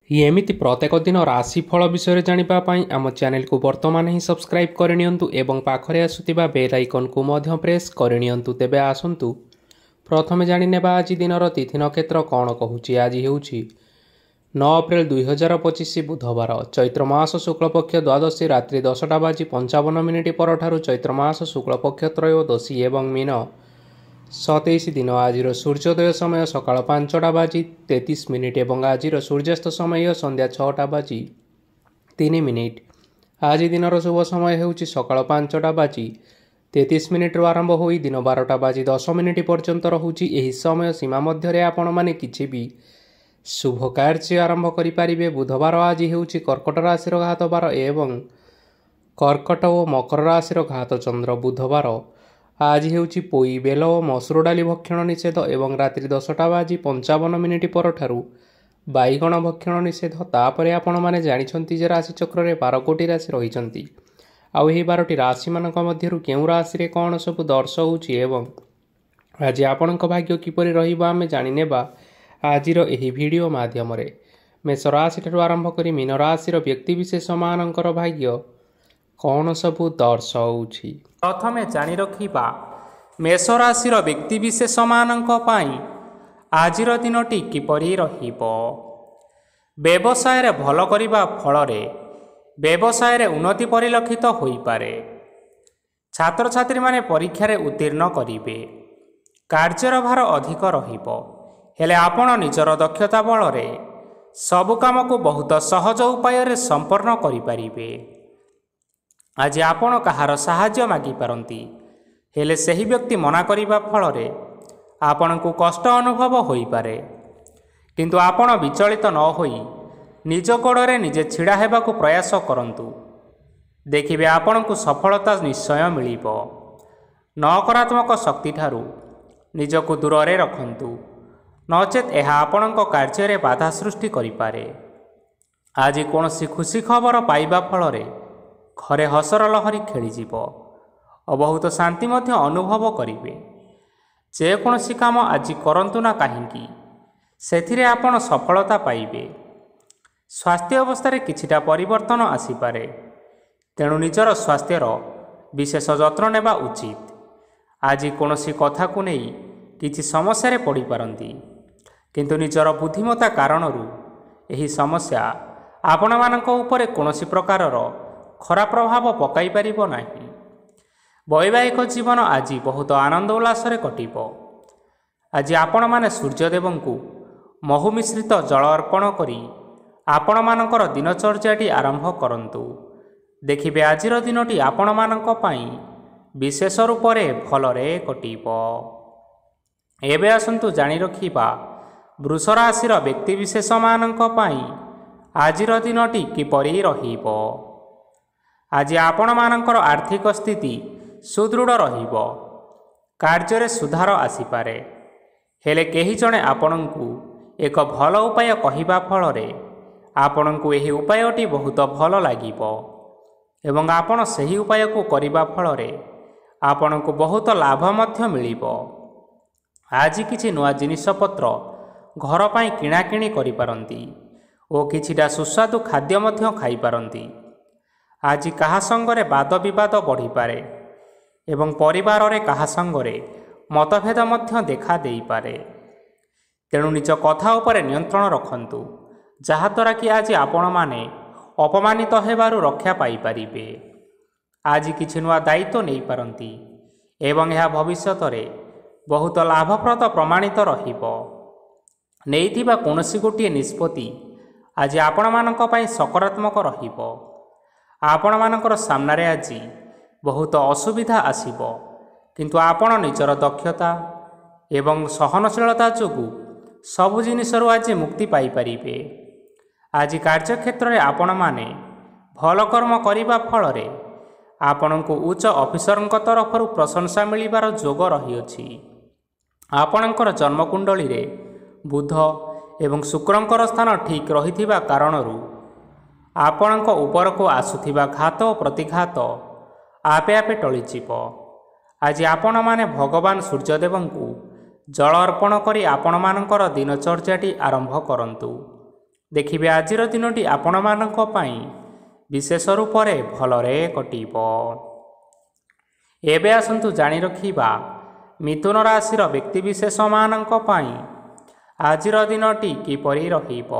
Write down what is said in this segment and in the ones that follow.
ଏମିତି ପ୍ରତ୍ୟେକ ଦିନ ରାଶିଫଳ ବିଷୟରେ ଜାଣିବା ପାଇଁ ଆମ ଚ୍ୟାନେଲକୁ ବର୍ତ୍ତମାନ ହିଁ ସବସ୍କ୍ରାଇବ୍ କରିନିଅନ୍ତୁ ଏବଂ ପାଖରେ ଆସୁଥିବା ବେଲ୍ ଆଇକନ୍କୁ ମଧ୍ୟ ପ୍ରେସ୍ କରିନିଅନ୍ତୁ। ତେବେ ଆସନ୍ତୁ ପ୍ରଥମେ ଜାଣିନେବା ଆଜି ଦିନର ତିଥି ନକ୍ଷତ୍ର କ'ଣ କହୁଛି। ଆଜି ହେଉଛି 9 ଏପ୍ରିଲ 2025 ବୁଧବାର, ଚୈତ୍ର ମାସ ଶୁକ୍ଳପକ୍ଷ ଦ୍ୱାଦଶୀ ରାତ୍ରି 10:55 ପରଠାରୁ ଚୈତ୍ର ମାସ ଶୁକ୍ଳପକ୍ଷ ତ୍ରୟୋଦଶୀ ଏବଂ ମୀନ 27 ଦିନ। ଆଜିର ସୂର୍ଯ୍ୟୋଦୟ ସମୟ ସକାଳ 5:33 ଏବଂ ଆଜିର ସୂର୍ଯ୍ୟାସ୍ତ ସମୟ ସନ୍ଧ୍ୟା 6:03। ଆଜି ଦିନର ଶୁଭ ସମୟ ହେଉଛି ସକାଳ 5:33 ଆରମ୍ଭ ହୋଇ ଦିନ 12:10 ପର୍ଯ୍ୟନ୍ତ ରହୁଛି। ଏହି ସମୟ ସୀମା ମଧ୍ୟରେ ଆପଣମାନେ କିଛି ବି ଶୁଭ କାର୍ଯ୍ୟ ଆରମ୍ଭ କରିପାରିବେ। ବୁଧବାର ଆଜି ହେଉଛି କର୍କଟ ରାଶିର ଘାତ ବାର ଏବଂ କର୍କଟ ଓ ମକର ରାଶିର ଘାତ ଚନ୍ଦ୍ର। ବୁଧବାର ଆଜି ହେଉଛି ପୋଇ, ବେଲ ଓ ମସୁର ଡାଲି ଭକ୍ଷଣ ନିଷେଧ ଏବଂ ରାତ୍ରି 10:55 ପରଠାରୁ ବାଇଗଣ ଭକ୍ଷଣ ନିଷେଧ। ତାପରେ ଆପଣମାନେ ଜାଣିଛନ୍ତି ଯେ ରାଶିଚକ୍ରରେ 12ଗୋଟି ରାଶି ରହିଛନ୍ତି। ଆଉ ଏହି 12ଟି ରାଶିମାନଙ୍କ ମଧ୍ୟରୁ କେଉଁ ରାଶିରେ କ'ଣ ସବୁ ଦର୍ଶାଉଛି ଏବଂ ଆଜି ଆପଣଙ୍କ ଭାଗ୍ୟ କିପରି ରହିବ ଆମେ ଜାଣିନେବା ଆଜିର ଏହି ଭିଡ଼ିଓ ମାଧ୍ୟମରେ। ମେଷ ରାଶିଠାରୁ ଆରମ୍ଭ କରି ମୀନ ରାଶିର ବ୍ୟକ୍ତିବିଶେଷମାନଙ୍କର ଭାଗ୍ୟ କ'ଣ ସବୁ ଦର୍ଶାଉଛି। ପ୍ରଥମେ ଜାଣି ରଖିବା ମେଷ ରାଶିର ବ୍ୟକ୍ତିବିଶେଷମାନଙ୍କ ପାଇଁ ଆଜିର ଦିନଟି କିପରି ରହିବ। ବ୍ୟବସାୟରେ ଭଲ କରିବା ଫଳରେ ବ୍ୟବସାୟରେ ଉନ୍ନତି ପରିଲକ୍ଷିତ ହୋଇପାରେ। ଛାତ୍ରଛାତ୍ରୀମାନେ ପରୀକ୍ଷାରେ ଉତ୍ତୀର୍ଣ୍ଣ କରିବେ। କାର୍ଯ୍ୟର ଭାର ଅଧିକ ରହିବ, ହେଲେ ଆପଣ ନିଜର ଦକ୍ଷତା ବଳରେ ସବୁ କାମକୁ ବହୁତ ସହଜ ଉପାୟରେ ସମ୍ପନ୍ନ କରିପାରିବେ। ଆଜି ଆପଣ କାହାର ସାହାଯ୍ୟ ମାଗିପାରନ୍ତି, ହେଲେ ସେହି ବ୍ୟକ୍ତି ମନା କରିବା ଫଳରେ ଆପଣଙ୍କୁ କଷ୍ଟ ଅନୁଭବ ହୋଇପାରେ। କିନ୍ତୁ ଆପଣ ବିଚଳିତ ନ ହୋଇ ନିଜ ଗୋଡ଼ରେ ନିଜେ ଛିଡ଼ା ହେବାକୁ ପ୍ରୟାସ କରନ୍ତୁ। ଦେଖିବେ ଆପଣଙ୍କୁ ସଫଳତା ନିଶ୍ଚୟ ମିଳିବ। ନକାରାତ୍ମକ ଶକ୍ତିଠାରୁ ନିଜକୁ ଦୂରରେ ରଖନ୍ତୁ, ନଚେତ୍ ଏହା ଆପଣଙ୍କ କାର୍ଯ୍ୟରେ ବାଧା ସୃଷ୍ଟି କରିପାରେ। ଆଜି କୌଣସି ଖୁସି ଖବର ପାଇବା ଫଳରେ ଘରେ ହସର ଲହରୀ ଖେଳିଯିବ ଓ ବହୁତ ଶାନ୍ତି ମଧ୍ୟ ଅନୁଭବ କରିବେ। ଯେକୌଣସି କାମ ଆଜି କରନ୍ତୁ ନା କାହିଁକି, ସେଥିରେ ଆପଣ ସଫଳତା ପାଇବେ। ସ୍ୱାସ୍ଥ୍ୟ ଅବସ୍ଥାରେ କିଛିଟା ପରିବର୍ତ୍ତନ ଆସିପାରେ, ତେଣୁ ନିଜର ସ୍ୱାସ୍ଥ୍ୟର ବିଶେଷ ଯତ୍ନ ନେବା ଉଚିତ। ଆଜି କୌଣସି କଥାକୁ ନେଇ କିଛି ସମସ୍ୟାରେ ପଡ଼ିପାରନ୍ତି, କିନ୍ତୁ ନିଜର ବୁଦ୍ଧିମତ୍ତା କାରଣରୁ ଏହି ସମସ୍ୟା ଆପଣମାନଙ୍କ ଉପରେ କୌଣସି ପ୍ରକାରର ଖରାପ ପ୍ରଭାବ ପକାଇ ପାରିବ ନାହିଁ। ବୈବାହିକ ଜୀବନ ଆଜି ବହୁତ ଆନନ୍ଦ ଉଲ୍ଲାସରେ କଟିବ। ଆଜି ଆପଣମାନେ ସୂର୍ଯ୍ୟଦେବଙ୍କୁ ମହୁ ମିଶ୍ରିତ ଜଳ ଅର୍ପଣ କରି ଆପଣମାନଙ୍କର ଦିନଚର୍ଯ୍ୟାଟି ଆରମ୍ଭ କରନ୍ତୁ। ଦେଖିବେ ଆଜିର ଦିନଟି ଆପଣମାନଙ୍କ ପାଇଁ ବିଶେଷ ରୂପରେ ଭଲରେ କଟିବ। ଏବେ ଆସନ୍ତୁ ଜାଣି ରଖିବା ବୃଷ ରାଶିର ବ୍ୟକ୍ତିବିଶେଷମାନଙ୍କ ପାଇଁ ଆଜିର ଦିନଟି କିପରି ରହିବ। ଆଜି ଆପଣମାନଙ୍କର ଆର୍ଥିକ ସ୍ଥିତି ସୁଦୃଢ଼ ରହିବ। କାର୍ଯ୍ୟରେ ସୁଧାର ଆସିପାରେ, ହେଲେ କେହି ଜଣେ ଆପଣଙ୍କୁ ଏକ ଭଲ ଉପାୟ କହିବା ଫଳରେ ଆପଣଙ୍କୁ ଏହି ଉପାୟଟି ବହୁତ ଭଲ ଲାଗିବ ଏବଂ ଆପଣ ସେହି ଉପାୟକୁ କରିବା ଫଳରେ ଆପଣଙ୍କୁ ବହୁତ ଲାଭ ମଧ୍ୟ ମିଳିବ। ଆଜି କିଛି ନୂଆ ଜିନିଷପତ୍ର ଘର ପାଇଁ କିଣାକିଣି କରିପାରନ୍ତି ଓ କିଛିଟା ସୁସ୍ୱାଦୁ ଖାଦ୍ୟ ମଧ୍ୟ ଖାଇପାରନ୍ତି। ଆଜି କାହା ସଙ୍ଗରେ ବାଦ ବିବାଦ ବଢ଼ିପାରେ ଏବଂ ପରିବାରରେ କାହା ସଙ୍ଗରେ ମତଭେଦ ମଧ୍ୟ ଦେଖା ଦେଇପାରେ। ତେଣୁ ନିଜ କଥା ଉପରେ ନିୟନ୍ତ୍ରଣ ରଖନ୍ତୁ, ଯାହାଦ୍ୱାରା କି ଆଜି ଆପଣମାନେ ଅପମାନିତ ହେବାରୁ ରକ୍ଷା ପାଇପାରିବେ। ଆଜି କିଛି ନୂଆ ଦାୟିତ୍ୱ ନେଇପାରନ୍ତି ଏବଂ ଏହା ଭବିଷ୍ୟତରେ ବହୁତ ଲାଭପ୍ରଦ ପ୍ରମାଣିତ ରହିବ। ନେଇଥିବା କୌଣସି ଗୋଟିଏ ନିଷ୍ପତ୍ତି ଆଜି ଆପଣମାନଙ୍କ ପାଇଁ ସକାରାତ୍ମକ ରହିବ। ଆପଣମାନଙ୍କର ସାମ୍ନାରେ ଆଜି ବହୁତ ଅସୁବିଧା ଆସିବ, କିନ୍ତୁ ଆପଣ ନିଜର ଦକ୍ଷତା ଏବଂ ସହନଶୀଳତା ଯୋଗୁଁ ସବୁ ଜିନିଷରୁ ଆଜି ମୁକ୍ତି ପାଇପାରିବେ। ଆଜି କାର୍ଯ୍ୟକ୍ଷେତ୍ରରେ ଆପଣମାନେ ଭଲ କର୍ମ କରିବା ଫଳରେ ଆପଣଙ୍କୁ ଉଚ୍ଚ ଅଫିସରଙ୍କ ତରଫରୁ ପ୍ରଶଂସା ମିଳିବାର ଯୋଗ ରହିଅଛି। ଆପଣଙ୍କର ଜନ୍ମକୁଣ୍ଡଳୀରେ ବୁଧ ଏବଂ ଶୁକ୍ରଙ୍କର ସ୍ଥାନ ଠିକ୍ ରହିଥିବା କାରଣରୁ ଆପଣଙ୍କ ଉପରକୁ ଆସୁଥିବା ଘାତ ଓ ପ୍ରତିଘାତ ଆପେ ଆପେ ଟଳିଯିବ। ଆଜି ଆପଣମାନେ ଭଗବାନ ସୂର୍ଯ୍ୟଦେବଙ୍କୁ ଜଳ ଅର୍ପଣ କରି ଆପଣମାନଙ୍କର ଦିନଚର୍ଯ୍ୟାଟି ଆରମ୍ଭ କରନ୍ତୁ। ଦେଖିବେ ଆଜିର ଦିନଟି ଆପଣମାନଙ୍କ ପାଇଁ ବିଶେଷ ରୂପରେ ଭଲରେ କଟିବ। ଏବେ ଆସନ୍ତୁ ଜାଣି ରଖିବା ମିଥୁନ ରାଶିର ବ୍ୟକ୍ତିବିଶେଷମାନଙ୍କ ପାଇଁ ଆଜିର ଦିନଟି କିପରି ରହିବ।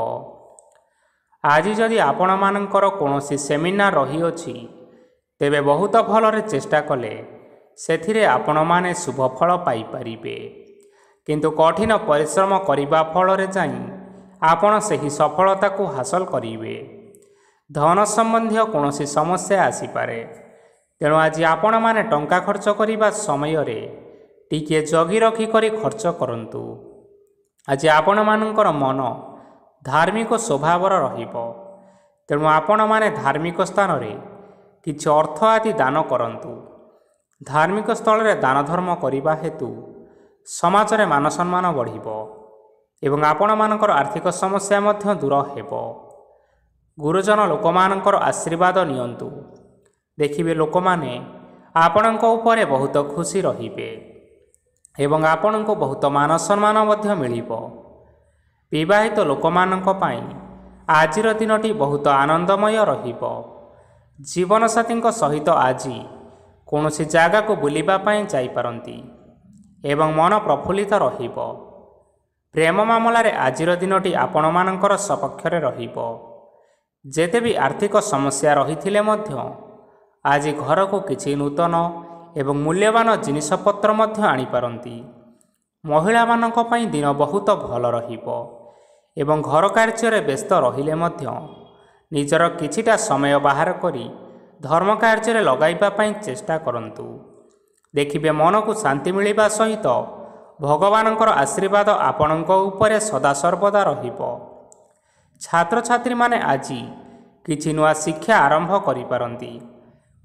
ଆଜି ଯଦି ଆପଣମାନଙ୍କର କୌଣସି ସେମିନାର ରହିଅଛି, ତେବେ ବହୁତ ଭଲରେ ଚେଷ୍ଟା କଲେ ସେଥିରେ ଆପଣମାନେ ଶୁଭଫଳ ପାଇପାରିବେ। କିନ୍ତୁ କଠିନ ପରିଶ୍ରମ କରିବା ଫଳରେ ଯାଇ ଆପଣ ସେହି ସଫଳତାକୁ ହାସଲ କରିବେ। ଧନ ସମ୍ବନ୍ଧୀୟ କୌଣସି ସମସ୍ୟା ଆସିପାରେ, ତେଣୁ ଆଜି ଆପଣମାନେ ଟଙ୍କା ଖର୍ଚ୍ଚ କରିବା ସମୟରେ ଟିକିଏ ଜଗି ରଖି କରି ଖର୍ଚ୍ଚ କରନ୍ତୁ। ଆଜି ଆପଣମାନଙ୍କର ମନ ଧାର୍ମିକ ସ୍ୱଭାବର ରହିବ, ତେଣୁ ଆପଣମାନେ ଧାର୍ମିକ ସ୍ଥାନରେ କିଛି ଅର୍ଥ ଆଦି ଦାନ କରନ୍ତୁ। ଧାର୍ମିକ ସ୍ଥଳରେ ଦାନ ଧର୍ମ କରିବା ହେତୁ ସମାଜରେ ମାନସମ୍ମାନ ବଢ଼ିବ ଏବଂ ଆପଣମାନଙ୍କର ଆର୍ଥିକ ସମସ୍ୟା ମଧ୍ୟ ଦୂର ହେବ। ଗୁରୁଜନ ଲୋକମାନଙ୍କର ଆଶୀର୍ବାଦ ନିଅନ୍ତୁ। ଦେଖିବେ ଲୋକମାନେ ଆପଣଙ୍କ ଉପରେ ବହୁତ ଖୁସି ରହିବେ ଏବଂ ଆପଣଙ୍କୁ ବହୁତ ମାନ ସମ୍ମାନ ମଧ୍ୟ ମିଳିବ। ବିବାହିତ ଲୋକମାନଙ୍କ ପାଇଁ ଆଜିର ଦିନଟି ବହୁତ ଆନନ୍ଦମୟ ରହିବ। ଜୀବନସାଥୀଙ୍କ ସହିତ ଆଜି କୌଣସି ଜାଗାକୁ ବୁଲିବା ପାଇଁ ଯାଇପାରନ୍ତି ଏବଂ ମନ ପ୍ରଫୁଲ୍ଲିତ ରହିବ। ପ୍ରେମ ମାମଲାରେ ଆଜିର ଦିନଟି ଆପଣମାନଙ୍କର ସପକ୍ଷରେ ରହିବ। ଯେତେ ବି ଆର୍ଥିକ ସମସ୍ୟା ରହିଥିଲେ ମଧ୍ୟ ଆଜି ଘରକୁ କିଛି ନୂତନ ଏବଂ ମୂଲ୍ୟବାନ ଜିନିଷପତ୍ର ମଧ୍ୟ ଆଣିପାରନ୍ତି। ମହିଳାମାନଙ୍କ ପାଇଁ ଦିନ ବହୁତ ଭଲ ରହିବ ଏବଂ ଘର କାର୍ଯ୍ୟରେ ବ୍ୟସ୍ତ ରହିଲେ ମଧ୍ୟ ନିଜର କିଛିଟା ସମୟ ବାହାର କରି ଧର୍ମ କାର୍ଯ୍ୟରେ ଲଗାଇବା ପାଇଁ ଚେଷ୍ଟା କରନ୍ତୁ। ଦେଖିବେ ମନକୁ ଶାନ୍ତି ମିଳିବା ସହିତ ଭଗବାନଙ୍କର ଆଶୀର୍ବାଦ ଆପଣଙ୍କ ଉପରେ ସଦାସର୍ବଦା ରହିବ। ଛାତ୍ରଛାତ୍ରୀମାନେ ଆଜି କିଛି ନୂଆ ଶିକ୍ଷା ଆରମ୍ଭ କରିପାରନ୍ତି।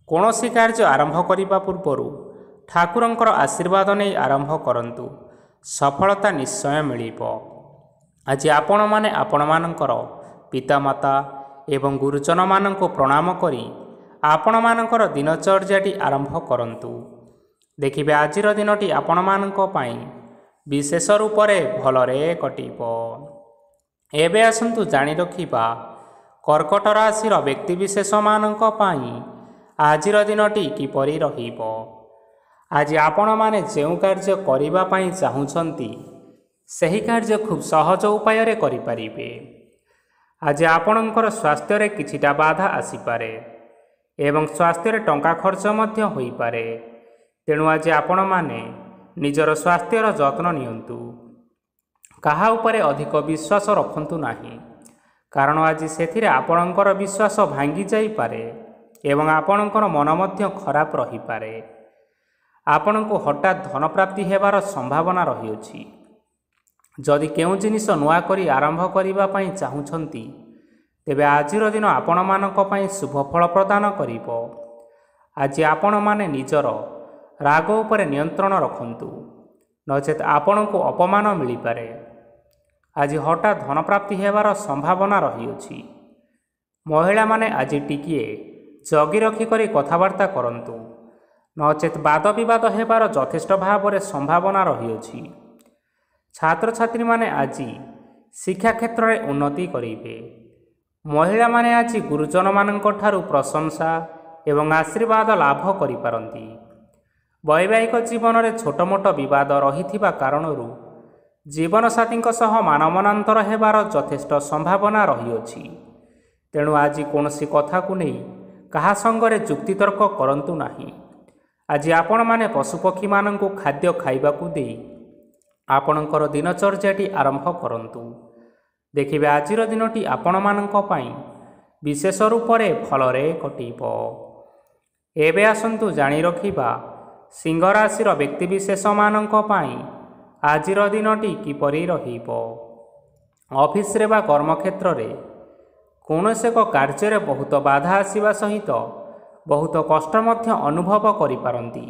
କୌଣସି କାର୍ଯ୍ୟ ଆରମ୍ଭ କରିବା ପୂର୍ବରୁ ଠାକୁରଙ୍କର ଆଶୀର୍ବାଦ ନେଇ ଆରମ୍ଭ କରନ୍ତୁ, ସଫଳତା ନିଶ୍ଚୟ ମିଳିବ। ଆଜି ଆପଣମାନେ ଆପଣମାନଙ୍କର ପିତାମାତା ଏବଂ ଗୁରୁଜନମାନଙ୍କୁ ପ୍ରଣାମ କରି ଆପଣମାନଙ୍କର ଦିନଚର୍ଯ୍ୟାଟି ଆରମ୍ଭ କରନ୍ତୁ। ଦେଖିବେ ଆଜିର ଦିନଟି ଆପଣମାନଙ୍କ ପାଇଁ ବିଶେଷ ରୂପରେ ଭଲରେ କଟିବ। ଏବେ ଆସନ୍ତୁ ଜାଣି ରଖିବା କର୍କଟ ରାଶିର ବ୍ୟକ୍ତିବିଶେଷମାନଙ୍କ ପାଇଁ ଆଜିର ଦିନଟି କିପରି ରହିବ। ଆଜି ଆପଣମାନେ ଯେଉଁ କାର୍ଯ୍ୟ କରିବା ପାଇଁ ଚାହୁଁଛନ୍ତି, ସେହି କାର୍ଯ୍ୟ ଖୁବ୍ ସହଜ ଉପାୟରେ କରିପାରିବେ। ଆଜି ଆପଣଙ୍କର ସ୍ୱାସ୍ଥ୍ୟରେ କିଛିଟା ବାଧା ଆସିପାରେ ଏବଂ ସ୍ୱାସ୍ଥ୍ୟରେ ଟଙ୍କା ଖର୍ଚ୍ଚ ମଧ୍ୟ ହୋଇପାରେ। ତେଣୁ ଆଜି ଆପଣମାନେ ନିଜର ସ୍ୱାସ୍ଥ୍ୟର ଯତ୍ନ ନିଅନ୍ତୁ। କାହା ଉପରେ ଅଧିକ ବିଶ୍ୱାସ ରଖନ୍ତୁ ନାହିଁ, କାରଣ ଆଜି ସେଥିରେ ଆପଣଙ୍କର ବିଶ୍ୱାସ ଭାଙ୍ଗି ଯାଇପାରେ ଏବଂ ଆପଣଙ୍କର ମନ ମଧ୍ୟ ଖରାପ ରହିପାରେ। ଆପଣଙ୍କୁ ହଠାତ୍ ଧନପ୍ରାପ୍ତି ହେବାର ସମ୍ଭାବନା ରହିଅଛି। ଯଦି କେଉଁ ଜିନିଷ ନୂଆ କରି ଆରମ୍ଭ କରିବା ପାଇଁ ଚାହୁଁଛନ୍ତି, ତେବେ ଆଜିର ଦିନ ଆପଣମାନଙ୍କ ପାଇଁ ଶୁଭ ଫଳ ପ୍ରଦାନ କରିବ। ଆଜି ଆପଣମାନେ ନିଜର ରାଗ ଉପରେ ନିୟନ୍ତ୍ରଣ ରଖନ୍ତୁ, ନଚେତ୍ ଆପଣଙ୍କୁ ଅପମାନ ମିଳିପାରେ। ଆଜି ହଠାତ୍ ଧନପ୍ରାପ୍ତି ହେବାର ସମ୍ଭାବନା ରହିଅଛି। ମହିଳାମାନେ ଆଜି ଟିକିଏ ଜଗି ରଖି କରି କଥାବାର୍ତ୍ତା କରନ୍ତୁ, ନଚେତ୍ ବାଦ ବିବାଦ ହେବାର ଯଥେଷ୍ଟ ଭାବରେ ସମ୍ଭାବନା ରହିଅଛି। ଛାତ୍ରଛାତ୍ରୀମାନେ ଆଜି ଶିକ୍ଷା କ୍ଷେତ୍ରରେ ଉନ୍ନତି କରିବେ। ମହିଳାମାନେ ଆଜି ଗୁରୁଜନମାନଙ୍କ ଠାରୁ ପ୍ରଶଂସା ଏବଂ ଆଶୀର୍ବାଦ ଲାଭ କରିପାରନ୍ତି। ବୈବାହିକ ଜୀବନରେ ଛୋଟ ମୋଟ ବିବାଦ ରହିଥିବା କାରଣରୁ ଜୀବନସାଥୀଙ୍କ ସହ ମାନମନାନ୍ତର ହେବାର ଯଥେଷ୍ଟ ସମ୍ଭାବନା ରହିଅଛି। ତେଣୁ ଆଜି କୌଣସି କଥାକୁ ନେଇ କାହା ସଙ୍ଗରେ ଯୁକ୍ତିତର୍କ କରନ୍ତୁ ନାହିଁ। ଆଜି ଆପଣମାନେ ପଶୁପକ୍ଷୀମାନଙ୍କୁ ଖାଦ୍ୟ ଖାଇବାକୁ ଦେଇ ଆପଣଙ୍କର ଦିନଚର୍ଯ୍ୟାଟି ଆରମ୍ଭ କରନ୍ତୁ। ଦେଖିବେ ଆଜିର ଦିନଟି ଆପଣମାନଙ୍କ ପାଇଁ ବିଶେଷ ରୂପରେ ଭଲରେ କଟିବ। ଏବେ ଆସନ୍ତୁ ଜାଣି ରଖିବା ସିଂହ ରାଶିର ବ୍ୟକ୍ତିବିଶେଷମାନଙ୍କ ପାଇଁ ଆଜିର ଦିନଟି କିପରି ରହିବ। ଅଫିସରେ ବା କର୍ମକ୍ଷେତ୍ରରେ କୌଣସି ଏକ କାର୍ଯ୍ୟରେ ବହୁତ ବାଧା ଆସିବା ସହିତ ବହୁତ କଷ୍ଟ ମଧ୍ୟ ଅନୁଭବ କରିପାରନ୍ତି।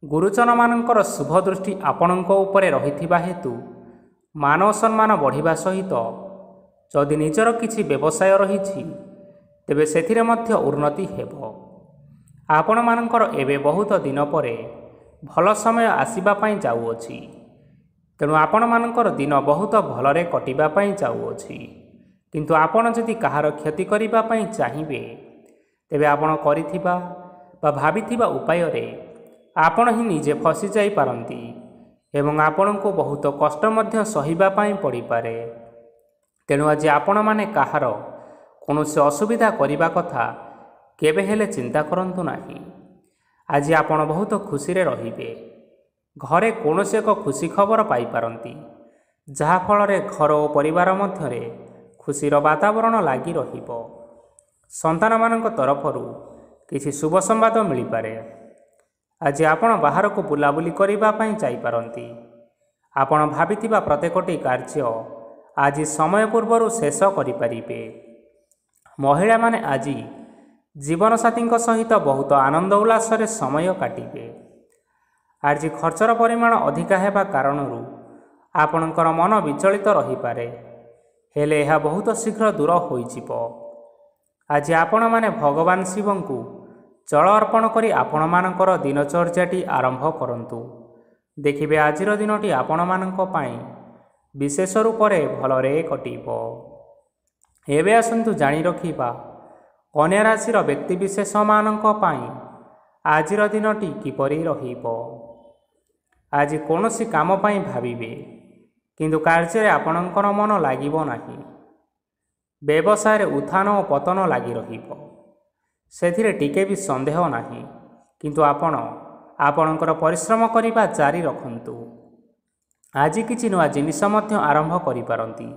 ଗୁରୁଜନମାନଙ୍କର ଶୁଭ ଦୃଷ୍ଟି ଆପଣଙ୍କ ଉପରେ ରହିଥିବା ହେତୁ ମାନ ସମ୍ମାନ ବଢ଼ିବା ସହିତ ଯଦି ନିଜର କିଛି ବ୍ୟବସାୟ ରହିଛି, ତେବେ ସେଥିରେ ମଧ୍ୟ ଉନ୍ନତି ହେବ। ଆପଣମାନଙ୍କର ଏବେ ବହୁତ ଦିନ ପରେ ଭଲ ସମୟ ଆସିବା ପାଇଁ ଯାଉଅଛି। ତେଣୁ ଆପଣମାନଙ୍କର ଦିନ ବହୁତ ଭଲରେ କଟିବା ପାଇଁ ଯାଉଅଛି। କିନ୍ତୁ ଆପଣ ଯଦି କାହାର କ୍ଷତି କରିବା ପାଇଁ ଚାହିଁବେ ତେବେ ଆପଣ କରିଥିବା ବା ଭାବିଥିବା ଉପାୟରେ ଆପଣ ହିଁ ନିଜେ ଫସିଯାଇପାରନ୍ତି ଏବଂ ଆପଣଙ୍କୁ ବହୁତ କଷ୍ଟ ମଧ୍ୟ ସହିବା ପାଇଁ ପଡ଼ିପାରେ। ତେଣୁ ଆଜି ଆପଣମାନେ କାହାର କୌଣସି ଅସୁବିଧା କରିବା କଥା କେବେ ହେଲେ ଚିନ୍ତା କରନ୍ତୁ ନାହିଁ। ଆଜି ଆପଣ ବହୁତ ଖୁସିରେ ରହିବେ। ଘରେ କୌଣସି ଏକ ଖୁସି ଖବର ପାଇପାରନ୍ତି, ଯାହାଫଳରେ ଘର ଓ ପରିବାର ମଧ୍ୟରେ ଖୁସିର ବାତାବରଣ ଲାଗି ରହିବ। ସନ୍ତାନମାନଙ୍କ ତରଫରୁ କିଛି ଶୁଭ ସମ୍ବାଦ ମିଳିପାରେ। ଆଜି ଆପଣ ବାହାରକୁ ବୁଲାବୁଲି କରିବା ପାଇଁ ଯାଇପାରନ୍ତି। ଆପଣ ଭାବିଥିବା ପ୍ରତ୍ୟେକଟି କାର୍ଯ୍ୟ ଆଜି ସମୟ ପୂର୍ବରୁ ଶେଷ କରିପାରିବେ। ମହିଳାମାନେ ଆଜି ଜୀବନସାଥୀଙ୍କ ସହିତ ବହୁତ ଆନନ୍ଦ ଉଲ୍ଲାସରେ ସମୟ କାଟିବେ। ଆଜି ଖର୍ଚ୍ଚର ପରିମାଣ ଅଧିକା ହେବା କାରଣରୁ ଆପଣଙ୍କର ମନ ବିଚଳିତ ରହିପାରେ, ହେଲେ ଏହା ବହୁତ ଶୀଘ୍ର ଦୂର ହୋଇଯିବ। ଆଜି ଆପଣମାନେ ଭଗବାନ ଶିବଙ୍କୁ ଜଳ ଅର୍ପଣ କରି ଆପଣମାନଙ୍କର ଦିନଚର୍ଯ୍ୟାଟି ଆରମ୍ଭ କରନ୍ତୁ। ଦେଖିବେ ଆଜିର ଦିନଟି ଆପଣମାନଙ୍କ ପାଇଁ ବିଶେଷ ରୂପରେ ଭଲରେ କଟିବ। ଏବେ ଆସନ୍ତୁ ଜାଣି ରଖିବା କନ୍ୟା ରାଶିର ବ୍ୟକ୍ତିବିଶେଷମାନଙ୍କ ପାଇଁ ଆଜିର ଦିନଟି କିପରି ରହିବ। ଆଜି କୌଣସି କାମ ପାଇଁ ଭାବିବେ, କିନ୍ତୁ କାର୍ଯ୍ୟରେ ଆପଣଙ୍କର ମନ ଲାଗିବ ନାହିଁ। ବ୍ୟବସାୟରେ ଉତ୍ଥାନ ଓ ପତନ ଲାଗି ରହିବ, ସେଥିରେ ଟିକେ ବି ସନ୍ଦେହ ନାହିଁ। କିନ୍ତୁ ଆପଣ ଆପଣଙ୍କର ପରିଶ୍ରମ କରିବା ଜାରି ରଖନ୍ତୁ। ଆଜି କିଛି ନୂଆ ଜିନିଷ ମଧ୍ୟ ଆରମ୍ଭ କରିପାରନ୍ତି।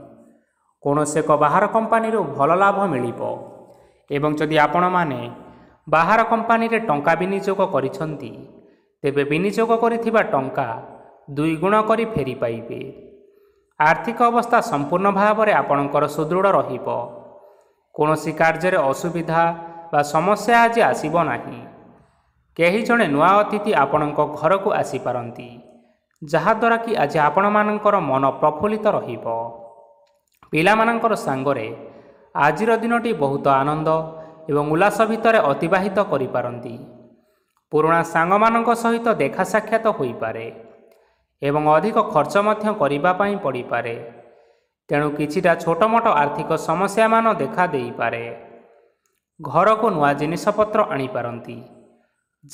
କୌଣସି ଏକ ବାହାର କମ୍ପାନୀରୁ ଭଲ ଲାଭ ମିଳିବ ଏବଂ ଯଦି ଆପଣମାନେ ବାହାର କମ୍ପାନୀରେ ଟଙ୍କା ବିନିଯୋଗ କରିଛନ୍ତି ତେବେ ବିନିଯୋଗ କରିଥିବା ଟଙ୍କା 2 ଗୁଣ କରି ଫେରି ପାଇବେ। ଆର୍ଥିକ ଅବସ୍ଥା ସମ୍ପୂର୍ଣ୍ଣ ଭାବରେ ଆପଣଙ୍କର ସୁଦୃଢ଼ ରହିବ। କୌଣସି କାର୍ଯ୍ୟରେ ଅସୁବିଧା ବା ସମସ୍ୟା ଆଜି ଆସିବ ନାହିଁ। କେହି ଜଣେ ନୂଆ ଅତିଥି ଆପଣଙ୍କ ଘରକୁ ଆସିପାରନ୍ତି, ଯାହାଦ୍ୱାରା କି ଆଜି ଆପଣମାନଙ୍କର ମନ ପ୍ରଫୁଲ୍ଲିତ ରହିବ। ପିଲାମାନଙ୍କର ସାଙ୍ଗରେ ଆଜିର ଦିନଟି ବହୁତ ଆନନ୍ଦ ଏବଂ ଉଲ୍ଲାସ ଭିତରେ ଅତିବାହିତ କରିପାରନ୍ତି। ପୁରୁଣା ସାଙ୍ଗମାନଙ୍କ ସହିତ ଦେଖା ସାକ୍ଷାତ ହୋଇପାରେ ଏବଂ ଅଧିକ ଖର୍ଚ୍ଚ ମଧ୍ୟ କରିବା ପାଇଁ ପଡ଼ିପାରେ। ତେଣୁ କିଛିଟା ଛୋଟମୋଟ ଆର୍ଥିକ ସମସ୍ୟାମାନ ଦେଖା ଦେଇପାରେ। ଘରକୁ ନୂଆ ଜିନିଷପତ୍ର ଆଣିପାରନ୍ତି,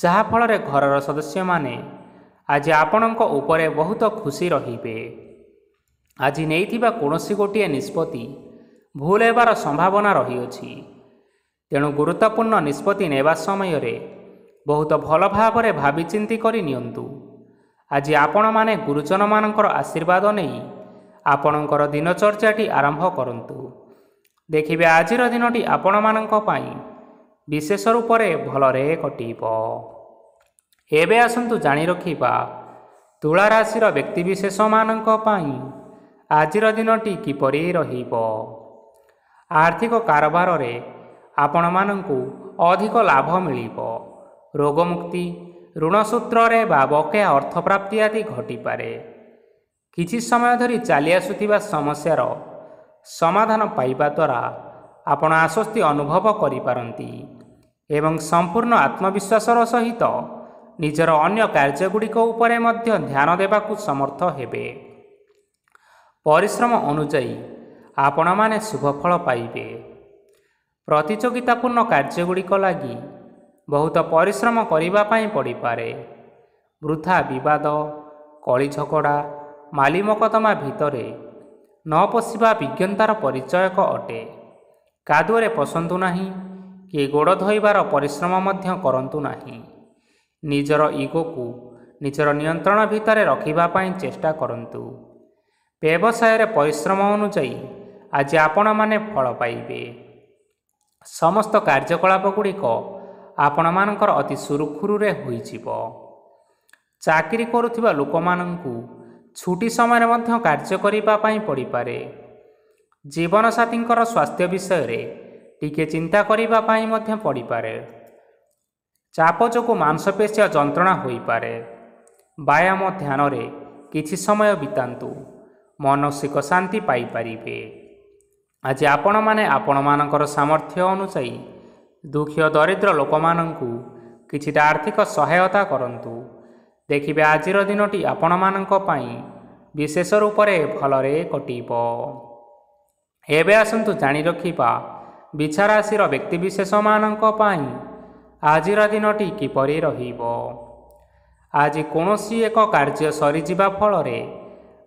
ଯାହାଫଳରେ ଘରର ସଦସ୍ୟମାନେ ଆଜି ଆପଣଙ୍କ ଉପରେ ବହୁତ ଖୁସି ରହିବେ। ଆଜି ନେଇଥିବା କୌଣସି ଗୋଟିଏ ନିଷ୍ପତ୍ତି ଭୁଲ ହେବାର ସମ୍ଭାବନା ରହିଅଛି। ତେଣୁ ଗୁରୁତ୍ୱପୂର୍ଣ୍ଣ ନିଷ୍ପତ୍ତି ନେବା ସମୟରେ ବହୁତ ଭଲ ଭାବରେ ଭାବିଚିନ୍ତି କରି ନିଅନ୍ତୁ। ଆଜି ଆପଣମାନେ ଗୁରୁଜନମାନଙ୍କର ଆଶୀର୍ବାଦ ନେଇ ଆପଣଙ୍କର ଦିନଚର୍ଯ୍ୟାଟି ଆରମ୍ଭ କରନ୍ତୁ। ଦେଖିବେ ଆଜିର ଦିନଟି ଆପଣମାନଙ୍କ ପାଇଁ ବିଶେଷ ରୂପରେ ଭଲରେ କଟିବ। ଏବେ ଆସନ୍ତୁ ଜାଣି ରଖିବା ତୁଳା ରାଶିର ବ୍ୟକ୍ତିବିଶେଷମାନଙ୍କ ପାଇଁ ଆଜିର ଦିନଟି କିପରି ରହିବ। ଆର୍ଥିକ କାରବାରରେ ଆପଣମାନଙ୍କୁ ଅଧିକ ଲାଭ ମିଳିବ। ରୋଗମୁକ୍ତି, ଋଣ ସୂତ୍ରରେ ବା ବକେୟା ଅର୍ଥପ୍ରାପ୍ତି ଆଦି ଘଟିପାରେ। କିଛି ସମୟ ଧରି ଚାଲି ଆସୁଥିବା ସମସ୍ୟାର ସମାଧାନ ପାଇବା ଦ୍ୱାରା ଆପଣ ଆଶ୍ୱସ୍ତି ଅନୁଭବ କରିପାରନ୍ତି ଏବଂ ସମ୍ପୂର୍ଣ୍ଣ ଆତ୍ମବିଶ୍ୱାସର ସହିତ ନିଜର ଅନ୍ୟ କାର୍ଯ୍ୟଗୁଡ଼ିକ ଉପରେ ମଧ୍ୟ ଧ୍ୟାନ ଦେବାକୁ ସମର୍ଥ ହେବେ। ପରିଶ୍ରମ ଅନୁଯାୟୀ ଆପଣମାନେ ଶୁଭଫଳ ପାଇବେ। ପ୍ରତିଯୋଗିତାପୂର୍ଣ୍ଣ କାର୍ଯ୍ୟଗୁଡ଼ିକ ଲାଗି ବହୁତ ପରିଶ୍ରମ କରିବା ପାଇଁ ପଡ଼ିପାରେ। ବୃଥା ବିବାଦ, କଳି ଝଗଡ଼ା, ମାଲି ମକଦ୍ଦମା ଭିତରେ ନ ପଶିବା ବିଜ୍ଞତାର ପରିଚୟକ ଅଟେ। କାଦୁଅରେ ପଶନ୍ତୁ ନାହିଁ କି ଗୋଡ଼ ଧୋଇବାର ପରିଶ୍ରମ ମଧ୍ୟ କରନ୍ତୁ ନାହିଁ। ନିଜର ଇଗୋକୁ ନିଜର ନିୟନ୍ତ୍ରଣ ଭିତରେ ରଖିବା ପାଇଁ ଚେଷ୍ଟା କରନ୍ତୁ। ବ୍ୟବସାୟରେ ପରିଶ୍ରମ ଅନୁଯାୟୀ ଆଜି ଆପଣମାନେ ଫଳ ପାଇବେ। ସମସ୍ତ କାର୍ଯ୍ୟକଳାପ ଗୁଡ଼ିକ ଆପଣମାନଙ୍କର ଅତି ସୁରୁଖୁରୁରେ ହୋଇଯିବ। ଚାକିରି କରୁଥିବା ଲୋକମାନଙ୍କୁ ଛୁଟି ସମୟରେ ମଧ୍ୟ କାର୍ଯ୍ୟ କରିବା ପାଇଁ ପଡ଼ିପାରେ। ଜୀବନସାଥୀଙ୍କର ସ୍ୱାସ୍ଥ୍ୟ ବିଷୟରେ ଟିକେ ଚିନ୍ତା କରିବା ପାଇଁ ମଧ୍ୟ ପଡ଼ିପାରେ। ଚାପ ଯୋଗୁଁ ମାଂସପେଶୀୟ ଯନ୍ତ୍ରଣା ହୋଇପାରେ। ବ୍ୟାୟାମ ଧ୍ୟାନରେ କିଛି ସମୟ ବିତାନ୍ତୁ, ମାନସିକ ଶାନ୍ତି ପାଇପାରିବେ। ଆଜି ଆପଣମାନେ ଆପଣମାନଙ୍କର ସାମର୍ଥ୍ୟ ଅନୁଯାୟୀ ଦୁଃଖୀ ଓ ଦରିଦ୍ର ଲୋକମାନଙ୍କୁ କିଛିଟା ଆର୍ଥିକ ସହାୟତା କରନ୍ତୁ। ଦେଖିବେ ଆଜିର ଦିନଟି ଆପଣମାନଙ୍କ ପାଇଁ ବିଶେଷ ରୂପରେ ଭଲରେ କଟିବ। ଏବେ ଆସନ୍ତୁ ଜାଣି ରଖିବା ବିଛା ରାଶିର ବ୍ୟକ୍ତିବିଶେଷମାନଙ୍କ ପାଇଁ ଆଜିର ଦିନଟି କିପରି ରହିବ। ଆଜି କୌଣସି ଏକ କାର୍ଯ୍ୟ ସରିଯିବା ଫଳରେ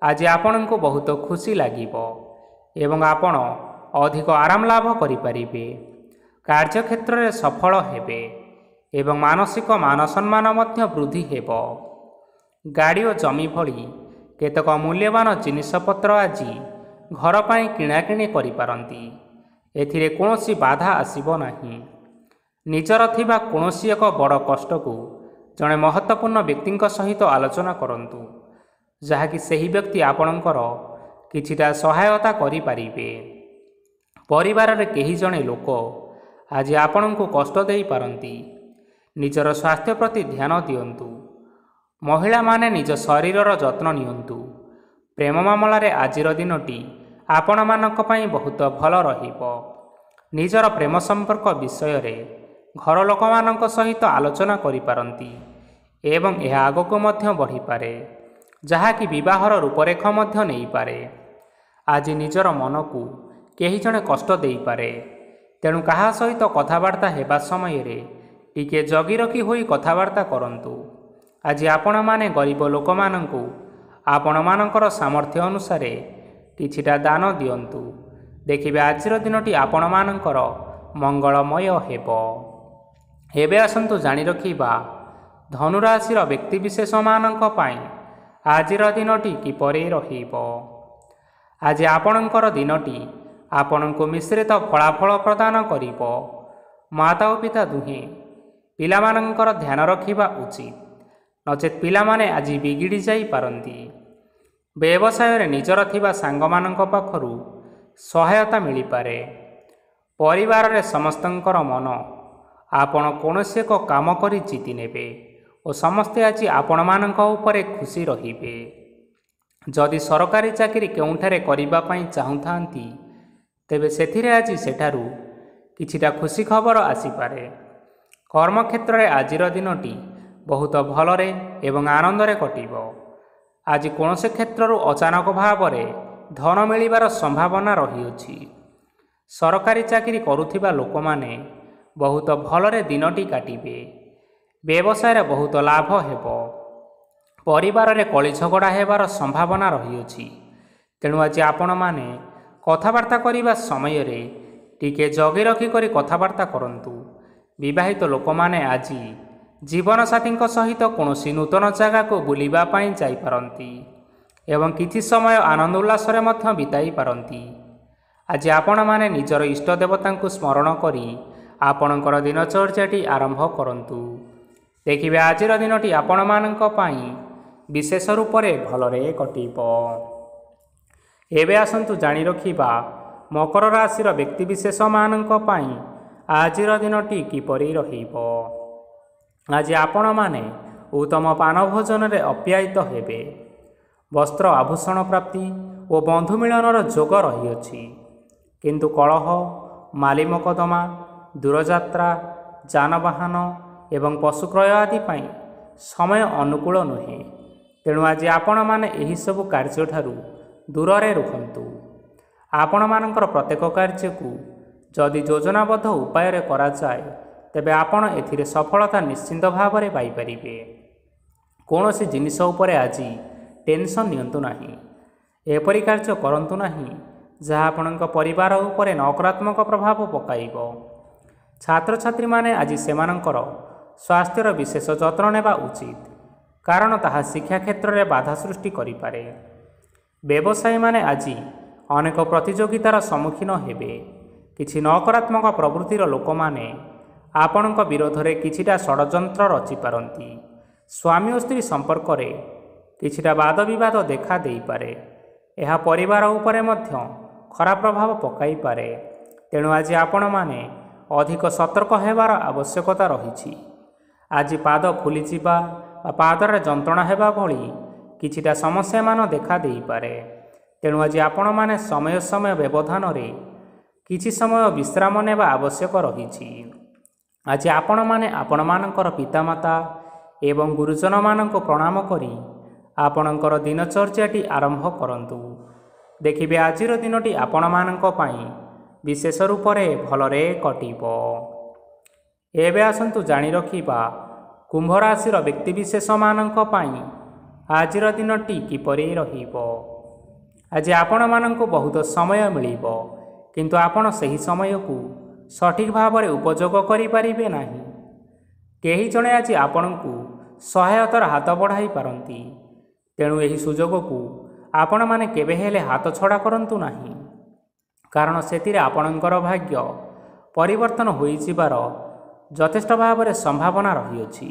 ଆଜି ଆପଣଙ୍କୁ ବହୁତ ଖୁସି ଲାଗିବ ଏବଂ ଆପଣ ଅଧିକ ଆରାମ ଲାଭ କରିପାରିବେ। କାର୍ଯ୍ୟକ୍ଷେତ୍ରରେ ସଫଳ ହେବେ ଏବଂ ମାନସିକ ମାନ ସମ୍ମାନ ମଧ୍ୟ ବୃଦ୍ଧି ହେବ। ଗାଡ଼ି ଓ ଜମି ଭଳି କେତେକ ମୂଲ୍ୟବାନ ଜିନିଷପତ୍ର ଆଜି ଘର ପାଇଁ କିଣାକିଣି କରିପାରନ୍ତି। ଏଥିରେ କୌଣସି ବାଧା ଆସିବ ନାହିଁ। ନିଜର ଥିବା କୌଣସି ଏକ ବଡ଼ କଷ୍ଟକୁ ଜଣେ ମହତ୍ତ୍ୱପୂର୍ଣ୍ଣ ବ୍ୟକ୍ତିଙ୍କ ସହିତ ଆଲୋଚନା କରନ୍ତୁ, ଯାହାକି ସେହି ବ୍ୟକ୍ତି ଆପଣଙ୍କର କିଛିଟା ସହାୟତା କରିପାରିବେ। ପରିବାରରେ କେହି ଜଣେ ଲୋକ ଆଜି ଆପଣଙ୍କୁ କଷ୍ଟ ଦେଇପାରନ୍ତି। ନିଜର ସ୍ୱାସ୍ଥ୍ୟ ପ୍ରତି ଧ୍ୟାନ ଦିଅନ୍ତୁ। ମହିଳାମାନେ ନିଜ ଶରୀରର ଯତ୍ନ ନିଅନ୍ତୁ। ପ୍ରେମ ମାମଲାରେ ଆଜିର ଦିନଟି ଆପଣମାନଙ୍କ ପାଇଁ ବହୁତ ଭଲ ରହିବ। ନିଜର ପ୍ରେମ ସମ୍ପର୍କ ବିଷୟରେ ଘର ଲୋକମାନଙ୍କ ସହିତ ଆଲୋଚନା କରିପାରନ୍ତି ଏବଂ ଏହା ଆଗକୁ ମଧ୍ୟ ବଢ଼ିପାରେ, ଯାହାକି ବିବାହର ରୂପରେଖ ମଧ୍ୟ ନେଇପାରେ। ଆଜି ନିଜର ମନକୁ କେହି ଜଣେ କଷ୍ଟ ଦେଇପାରେ, ତେଣୁ କାହା ସହିତ କଥାବାର୍ତ୍ତା ହେବା ସମୟରେ ଟିକିଏ ଜଗି ରଖି ହୋଇ କଥାବାର୍ତ୍ତା କରନ୍ତୁ। ଆଜି ଆପଣମାନେ ଗରିବ ଲୋକମାନଙ୍କୁ ଆପଣମାନଙ୍କର ସାମର୍ଥ୍ୟ ଅନୁସାରେ କିଛିଟା ଦାନ ଦିଅନ୍ତୁ। ଦେଖିବେ ଆଜିର ଦିନଟି ଆପଣମାନଙ୍କର ମଙ୍ଗଳମୟ ହେବ। ଏବେ ଆସନ୍ତୁ ଜାଣି ରଖିବା ଧନୁରାଶିର ବ୍ୟକ୍ତିବିଶେଷମାନଙ୍କ ପାଇଁ ଆଜିର ଦିନଟି କିପରି ରହିବ। ଆଜି ଆପଣଙ୍କର ଦିନଟି ଆପଣଙ୍କୁ ମିଶ୍ରିତ ଫଳାଫଳ ପ୍ରଦାନ କରିବ। ମାତା ଓ ପିତା ଦୁହେଁ ପିଲାମାନଙ୍କର ଧ୍ୟାନ ରଖିବା ଉଚିତ, ନଚେତ୍ ପିଲାମାନେ ଆଜି ବିଗିଡ଼ି ଯାଇପାରନ୍ତି। ବ୍ୟବସାୟରେ ନିଜର ଥିବା ସାଙ୍ଗମାନଙ୍କ ପାଖରୁ ସହାୟତା ମିଳିପାରେ। ପରିବାରରେ ସମସ୍ତଙ୍କର ମନ ଆପଣ କୌଣସି ଏକ କାମ କରି ଜିତି ନେବେ ଓ ସମସ୍ତେ ଆଜି ଆପଣମାନଙ୍କ ଉପରେ ଖୁସି ରହିବେ। ଯଦି ସରକାରୀ ଚାକିରି କେଉଁଠାରେ କରିବା ପାଇଁ ଚାହୁଁଥାନ୍ତି, ତେବେ ସେଥିରେ ଆଜି ସେଠାରୁ କିଛିଟା ଖୁସି ଖବର ଆସିପାରେ। କର୍ମକ୍ଷେତ୍ରରେ ଆଜିର ଦିନଟି ବହୁତ ଭଲରେ ଏବଂ ଆନନ୍ଦରେ କଟିବ। ଆଜି କୌଣସି କ୍ଷେତ୍ରରୁ ଅଚାନକ ଭାବରେ ଧନ ମିଳିବାର ସମ୍ଭାବନା ରହିଅଛି। ସରକାରୀ ଚାକିରି କରୁଥିବା ଲୋକମାନେ ବହୁତ ଭଲରେ ଦିନଟି କାଟିବେ। ବ୍ୟବସାୟରେ ବହୁତ ଲାଭ ହେବ। ପରିବାରରେ କଳି ଝଗଡ଼ା ହେବାର ସମ୍ଭାବନା ରହିଅଛି, ତେଣୁ ଆଜି ଆପଣମାନେ କଥାବାର୍ତ୍ତା କରିବା ସମୟରେ ଟିକିଏ ଜଗି ରଖି କରି କଥାବାର୍ତ୍ତା କରନ୍ତୁ। ବିବାହିତ ଲୋକମାନେ ଆଜି ଜୀବନସାଥୀଙ୍କ ସହିତ କୌଣସି ନୂତନ ଜାଗାକୁ ବୁଲିବା ପାଇଁ ଯାଇପାରନ୍ତି ଏବଂ କିଛି ସମୟ ଆନନ୍ଦ ଉଲ୍ଲାସରେ ମଧ୍ୟ ବିତାଇ ପାରନ୍ତି। ଆଜି ଆପଣମାନେ ନିଜର ଇଷ୍ଟ ଦେବତାଙ୍କୁ ସ୍ମରଣ କରି ଆପଣଙ୍କର ଦିନଚର୍ଯ୍ୟାଟି ଆରମ୍ଭ କରନ୍ତୁ। ଦେଖିବେ ଆଜିର ଦିନଟି ଆପଣମାନଙ୍କ ପାଇଁ ବିଶେଷ ରୂପରେ ଭଲରେ କଟିବ। ଏବେ ଆସନ୍ତୁ ଜାଣି ରଖିବା ମକର ରାଶିର ବ୍ୟକ୍ତିବିଶେଷମାନଙ୍କ ପାଇଁ ଆଜିର ଦିନଟି କିପରି ରହିବ। ଆଜି ଆପଣମାନେ ଉତ୍ତମ ପାନ ଭୋଜନରେ ଅପ୍ୟାୟିତ ହେବେ। ବସ୍ତ୍ର ଆଭୂଷଣ ପ୍ରାପ୍ତି ଓ ବନ୍ଧୁ ମିଳନର ଯୋଗ ରହିଅଛି, କିନ୍ତୁ କଳହ, ମାଲି ମକଦ୍ଦମା, ଦୂରଯାତ୍ରା, ଯାନବାହନ ଏବଂ ପଶୁ କ୍ରୟ ଆଦି ପାଇଁ ସମୟ ଅନୁକୂଳ ନୁହେଁ। ତେଣୁ ଆଜି ଆପଣମାନେ ଏହିସବୁ କାର୍ଯ୍ୟଠାରୁ ଦୂରରେ ରୁହନ୍ତୁ। ଆପଣମାନଙ୍କର ପ୍ରତ୍ୟେକ କାର୍ଯ୍ୟକୁ ଯଦି ଯୋଜନାବଦ୍ଧ ଉପାୟରେ କରାଯାଏ, ତେବେ ଆପଣ ଏଥିରେ ସଫଳତା ନିଶ୍ଚିନ୍ତ ଭାବରେ ପାଇପାରିବେ। କୌଣସି ଜିନିଷ ଉପରେ ଆଜି ଟେନସନ୍ ନିଅନ୍ତୁ ନାହିଁ। ଏପରି କାର୍ଯ୍ୟ କରନ୍ତୁ ନାହିଁ ଯାହା ଆପଣଙ୍କ ପରିବାର ଉପରେ ନକାରାତ୍ମକ ପ୍ରଭାବ ପକାଇବ। ଛାତ୍ରଛାତ୍ରୀମାନେ ଆଜି ସେମାନଙ୍କର ସ୍ୱାସ୍ଥ୍ୟର ବିଶେଷ ଯତ୍ନ ନେବା ଉଚିତ, କାରଣ ତାହା ଶିକ୍ଷା କ୍ଷେତ୍ରରେ ବାଧା ସୃଷ୍ଟି କରିପାରେ। ବ୍ୟବସାୟୀମାନେ ଆଜି ଅନେକ ପ୍ରତିଯୋଗିତାର ସମ୍ମୁଖୀନ ହେବେ। କିଛି ନକାରାତ୍ମକ ପ୍ରବୃତ୍ତିର ଲୋକମାନେ ଆପଣଙ୍କ ବିରୋଧରେ କିଛିଟା ଷଡ଼ଯନ୍ତ୍ର ରଚିପାରନ୍ତି। ସ୍ୱାମୀ ଓ ସ୍ତ୍ରୀ ସମ୍ପର୍କରେ କିଛିଟା ବାଦବିବାଦ ଦେଖା ଦେଇପାରେ। ଏହା ପରିବାର ଉପରେ ମଧ୍ୟ ଖରାପ ପ୍ରଭାବ ପକାଇପାରେ। ତେଣୁ ଆଜି ଆପଣମାନେ ଅଧିକ ସତର୍କ ହେବାର ଆବଶ୍ୟକତା ରହିଛି। ଆଜି ପାଦ ଫୁଲିଯିବା ବା ପାଦରେ ଯନ୍ତ୍ରଣା ହେବା ଭଳି କିଛିଟା ସମସ୍ୟାମାନ ଦେଖା ଦେଇପାରେ। ତେଣୁ ଆଜି ଆପଣମାନେ ସମୟ ସମୟ ବ୍ୟବଧାନରେ କିଛି ସମୟ ବିଶ୍ରାମ ନେବା ଆବଶ୍ୟକ ରହିଛି। ଆଜି ଆପଣମାନେ ଆପଣମାନଙ୍କର ପିତାମାତା ଏବଂ ଗୁରୁଜନମାନଙ୍କୁ ପ୍ରଣାମ କରି ଆପଣଙ୍କର ଦିନଚର୍ଯ୍ୟାଟି ଆରମ୍ଭ କରନ୍ତୁ। ଦେଖିବେ ଆଜିର ଦିନଟି ଆପଣମାନଙ୍କ ପାଇଁ ବିଶେଷ ରୂପରେ ଭଲରେ କଟିବ। ଏବେ ଆସନ୍ତୁ ଜାଣି ରଖିବା କୁମ୍ଭ ରାଶିର ବ୍ୟକ୍ତିବିଶେଷମାନଙ୍କ ପାଇଁ ଆଜିର ଦିନଟି କିପରି ରହିବ। ଆଜି ଆପଣମାନଙ୍କୁ ବହୁତ ସମୟ ମିଳିବ, କିନ୍ତୁ ଆପଣ ସେହି ସମୟକୁ ସଠିକ୍ ଭାବରେ ଉପଯୋଗ କରିପାରିବେ ନାହିଁ। କେହି ଜଣେ ଆଜି ଆପଣଙ୍କୁ ସହାୟତାର ହାତ ବଢ଼ାଇ ପାରନ୍ତି, ତେଣୁ ଏହି ସୁଯୋଗକୁ ଆପଣମାନେ କେବେ ହେଲେ ହାତଛଡ଼ା କରନ୍ତୁ ନାହିଁ, କାରଣ ସେଥିରେ ଆପଣଙ୍କର ଭାଗ୍ୟ ପରିବର୍ତ୍ତନ ହୋଇଯିବାର ଯଥେଷ୍ଟ ଭାବରେ ସମ୍ଭାବନା ରହିଅଛି।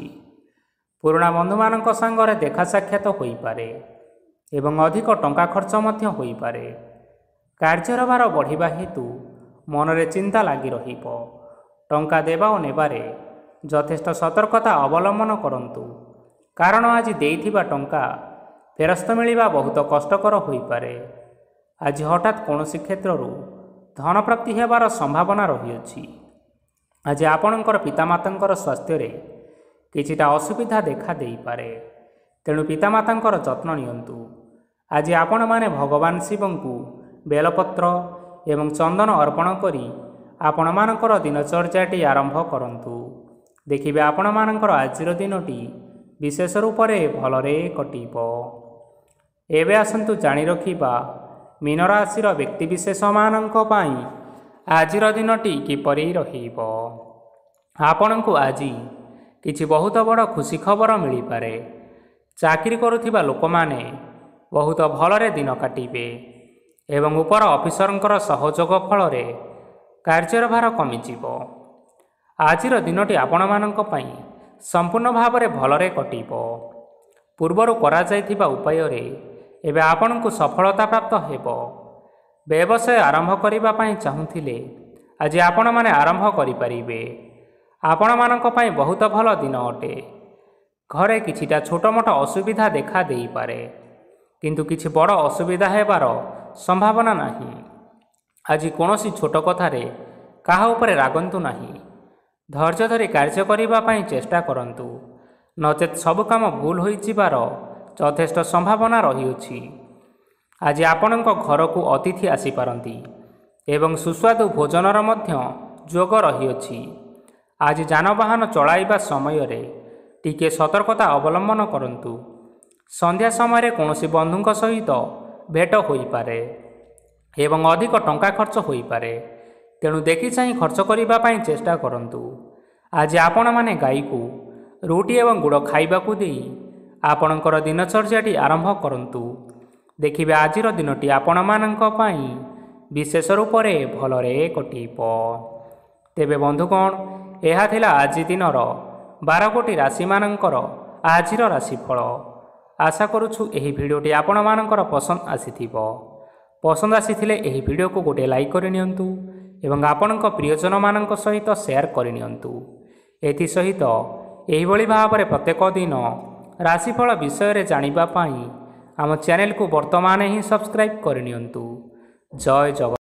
ପୁରୁଣା ବନ୍ଧୁମାନଙ୍କ ସାଙ୍ଗରେ ଦେଖା ସାକ୍ଷାତ ହୋଇପାରେ ଏବଂ ଅଧିକ ଟଙ୍କା ଖର୍ଚ୍ଚ ମଧ୍ୟ ହୋଇପାରେ। କାର୍ଯ୍ୟର ଭାର ବଢ଼ିବା ହେତୁ ମନରେ ଚିନ୍ତା ଲାଗି ରହିବ। ଟଙ୍କା ଦେବା ଓ ନେବାରେ ଯଥେଷ୍ଟ ସତର୍କତା ଅବଲମ୍ବନ କରନ୍ତୁ, କାରଣ ଆଜି ଦେଇଥିବା ଟଙ୍କା ଫେରସ୍ତ ମିଳିବା ବହୁତ କଷ୍ଟକର ହୋଇପାରେ। ଆଜି ହଠାତ୍ କୌଣସି କ୍ଷେତ୍ରରୁ ଧନପ୍ରାପ୍ତି ହେବାର ସମ୍ଭାବନା ରହିଅଛି। ଆଜି ଆପଣଙ୍କର ପିତାମାତାଙ୍କର ସ୍ୱାସ୍ଥ୍ୟରେ କିଛିଟା ଅସୁବିଧା ଦେଖା ଦେଇପାରେ, ତେଣୁ ପିତାମାତାଙ୍କର ଯତ୍ନ ନିଅନ୍ତୁ। ଆଜି ଆପଣମାନେ ଭଗବାନ ଶିବଙ୍କୁ ବେଲପତ୍ର ଏବଂ ଚନ୍ଦନ ଅର୍ପଣ କରି ଆପଣମାନଙ୍କର ଦିନଚର୍ଯ୍ୟାଟି ଆରମ୍ଭ କରନ୍ତୁ। ଦେଖିବେ ଆପଣମାନଙ୍କର ଆଜିର ଦିନଟି ବିଶେଷ ରୂପରେ ଭଲରେ କଟିବ। ଏବେ ଆସନ୍ତୁ ଜାଣି ରଖିବା ମୀନ ରାଶିର ବ୍ୟକ୍ତିବିଶେଷମାନଙ୍କ ପାଇଁ ଆଜିର ଦିନଟି କିପରି ରହିବ। ଆପଣଙ୍କୁ ଆଜି କିଛି ବହୁତ ବଡ଼ ଖୁସି ଖବର ମିଳିପାରେ। ଚାକିରି କରୁଥିବା ଲୋକମାନେ ବହୁତ ଭଲରେ ଦିନ କାଟିବେ ଏବଂ ଉପର ଅଫିସରଙ୍କର ସହଯୋଗ ଫଳରେ କାର୍ଯ୍ୟର ଭାର କମିଯିବ। ଆଜିର ଦିନଟି ଆପଣମାନଙ୍କ ପାଇଁ ସମ୍ପୂର୍ଣ୍ଣ ଭାବରେ ଭଲରେ କଟିବ। ପୂର୍ବରୁ କରାଯାଇଥିବା ଉପାୟରେ ଏବେ ଆପଣଙ୍କୁ ସଫଳତା ପ୍ରାପ୍ତ ହେବ। ବ୍ୟବସାୟ ଆରମ୍ଭ କରିବା ପାଇଁ ଚାହୁଁଥିଲେ ଆଜି ଆପଣମାନେ ଆରମ୍ଭ କରିପାରିବେ। ଆପଣମାନଙ୍କ ପାଇଁ ବହୁତ ଭଲ ଦିନ ଅଟେ। ଘରେ କିଛିଟା ଛୋଟମୋଟ ଅସୁବିଧା ଦେଖା ଦେଇପାରେ, କିନ୍ତୁ କିଛି ବଡ଼ ଅସୁବିଧା ହେବାର ସମ୍ଭାବନା ନାହିଁ। ଆଜି କୌଣସି ଛୋଟ କଥାରେ କାହା ଉପରେ ରାଗନ୍ତୁ ନାହିଁ। ଧୈର୍ଯ୍ୟ ଧରି କାର୍ଯ୍ୟ କରିବା ପାଇଁ ଚେଷ୍ଟା କରନ୍ତୁ, ନଚେତ୍ ସବୁ କାମ ଭୁଲ ହୋଇଯିବାର ଯଥେଷ୍ଟ ସମ୍ଭାବନା ରହିଅଛି। ଆଜି ଆପଣଙ୍କ ଘରକୁ ଅତିଥି ଆସିପାରନ୍ତି ଏବଂ ସୁସ୍ୱାଦୁ ଭୋଜନର ମଧ୍ୟ ଯୋଗ ରହିଅଛି। ଆଜି ଯାନବାହନ ଚଳାଇବା ସମୟରେ ଟିକିଏ ସତର୍କତା ଅବଲମ୍ବନ କରନ୍ତୁ। ସନ୍ଧ୍ୟା ସମୟରେ କୌଣସି ବନ୍ଧୁଙ୍କ ସହିତ ଭେଟ ହୋଇପାରେ ଏବଂ ଅଧିକ ଟଙ୍କା ଖର୍ଚ୍ଚ ହୋଇପାରେ, ତେଣୁ ଦେଖିଚାହିଁ ଖର୍ଚ୍ଚ କରିବା ପାଇଁ ଚେଷ୍ଟା କରନ୍ତୁ। ଆଜି ଆପଣମାନେ ଗାଈକୁ ରୁଟି ଏବଂ ଗୁଡ଼ ଖାଇବାକୁ ଦେଇ ଆପଣଙ୍କର ଦିନଚର୍ଯ୍ୟାଟି ଆରମ୍ଭ କରନ୍ତୁ। ଦେଖିବେ ଆଜିର ଦିନଟି ଆପଣମାନଙ୍କ ପାଇଁ ବିଶେଷ ରୂପରେ ଭଲରେ କଟିବ। ତେବେ ବନ୍ଧୁଗଣ, ଏହା ଥିଲା ଆଜି ଦିନର 12 ଗୋଟି ରାଶିମାନଙ୍କର ଆଜିର ରାଶିଫଳ। ଆଶା କରୁଛୁ ଏହି ଭିଡ଼ିଓଟି ଆପଣମାନଙ୍କର ପସନ୍ଦ ଆସିଥିବ। ପସନ୍ଦ ଆସିଥିଲେ ଏହି ଭିଡ଼ିଓକୁ ଗୋଟିଏ ଲାଇକ୍ କରିନିଅନ୍ତୁ ଏବଂ ଆପଣଙ୍କ ପ୍ରିୟଜନମାନଙ୍କ ସହିତ ସେୟାର କରିନିଅନ୍ତୁ। ଏଥିସହିତ ଏହିଭଳି ଭାବରେ ପ୍ରତ୍ୟେକ ଦିନ ରାଶିଫଳ ବିଷୟରେ ଜାଣିବା ପାଇଁ ଆମ ଚ୍ୟାନେଲକୁ ବର୍ତ୍ତମାନ ହିଁ ସବସ୍କ୍ରାଇବ୍ କରିନିଅନ୍ତୁ। ଜୟ ଜଗନ୍ନାଥ।